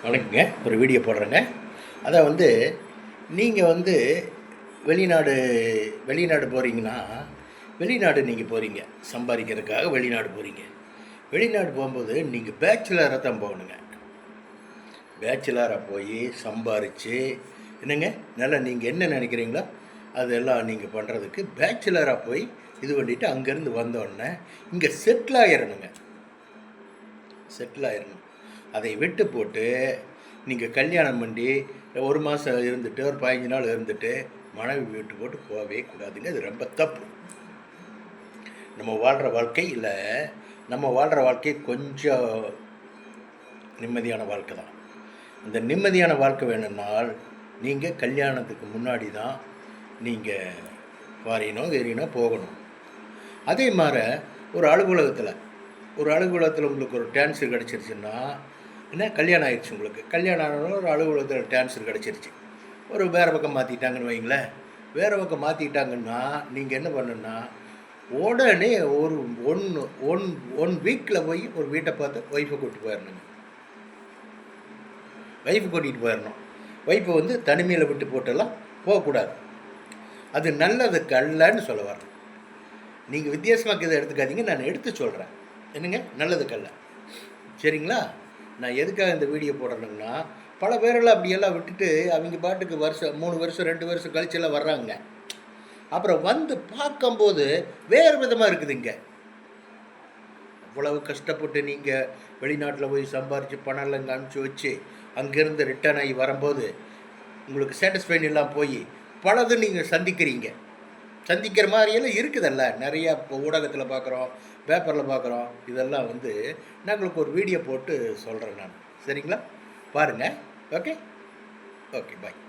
வணக்கங்க. ஒரு வீடியோ போடுறேங்க. அதான் நீங்கள் வெளிநாடு வெளிநாடு போகிறீங்கன்னா, வெளிநாடு நீங்கள் போகிறீங்க சம்பாதிக்கிறதுக்காக வெளிநாடு போகிறீங்க. வெளிநாடு போகும்போது நீங்கள் பேச்சுலராக தான் போகணுங்க. பேச்சுலராக போய் சம்பாரித்து என்னங்க நல்லா நீங்கள் என்ன நினைக்கிறீங்களோ அதெல்லாம் நீங்கள் பண்ணுறதுக்கு பேச்சுலராக போய் இது பண்ணிவிட்டு அங்கேருந்து வந்தோடனே இங்கே செட்டில் ஆகிடணுங்க. செட்டில் ஆகிடணும். அதை விட்டு போட்டு நீங்கள் கல்யாணம் பண்ணி ஒரு மாதம் இருந்துட்டு ஒரு 15 நாள் இருந்துட்டு மனைவி விட்டு போட்டு போகவே கூடாதுங்க. அது ரொம்ப தப்பு. நம்ம வாழ்கிற வாழ்க்கை கொஞ்சம் நிம்மதியான வாழ்க்கை தான். அந்த நிம்மதியான வாழ்க்கை வேணும்னால் நீங்கள் கல்யாணத்துக்கு முன்னாடி தான் நீங்கள் வாரினோ போகணும். அதே மாதிரி ஒரு அலுவலகத்தில் உங்களுக்கு ஒரு ட்ரான்ஸ்ஃபர் கிடச்சிருச்சுன்னா என்ன, கல்யாணம் ஆயிடுச்சு, உங்களுக்கு கல்யாணம் ஆனாலும் ஒரு அலுவலகத்தில் ட்ரான்ஸ்ஃபர் கிடச்சிருச்சு, ஒரு வேறு பக்கம் மாற்றிட்டாங்கன்னு வைங்களேன். வேறு பக்கம் மாற்றிட்டாங்கன்னா நீங்கள் என்ன பண்ணணுன்னா உடனே ஒரு ஒன் வீக்கில் போய் ஒரு வீட்டை பார்த்து ஒய்ஃபை கூட்டிகிட்டு போயிடணுங்க. கூட்டிகிட்டு போயிடணும். ஒய்ஃபை தனிமையில் விட்டு போட்டெல்லாம் போகக்கூடாது. அது நல்லதுக்கு அல்லன்னு சொல்ல வரேன். நீங்கள் வித்தியாசமாக இதை எடுத்துக்காதீங்க, நான் எடுத்து சொல்கிறேன். என்னங்க, நல்லதுக்கல்ல, சரிங்களா? நான் எதுக்காக இந்த வீடியோ போடுறேன்னா, பல பேரெல்லாம் அப்படியெல்லாம் விட்டுட்டு அவங்க பாட்டுக்கு 3 வருஷம் 2 வருஷம் கழிச்செல்லாம் வர்றாங்க. அப்புறம் பார்க்கும்போது வேறு விதமாக இருக்குதுங்க. அவ்வளவு கஷ்டப்பட்டு நீங்கள் வெளிநாட்டில் போய் சம்பாரித்து பணம்லாம் இங்கே அனுப்பிச்சி வச்சு அங்கேருந்து ரிட்டர்ன் ஆகி வரும்போது உங்களுக்கு சாட்டிஸ்ஃபைன் எல்லாம் போய் பலது நீங்கள் சந்திக்கிற மாதிரியெல்லாம் இருக்குதல்ல. நிறையா இப்போ ஊடகத்தில் பார்க்குறோம், பேப்பரில் பார்க்குறோம். இதெல்லாம் நான் உங்களுக்கு ஒரு வீடியோ போட்டு சொல்கிறேன் நான். சரிங்களா? பாருங்கள். ஓகே, பாய்.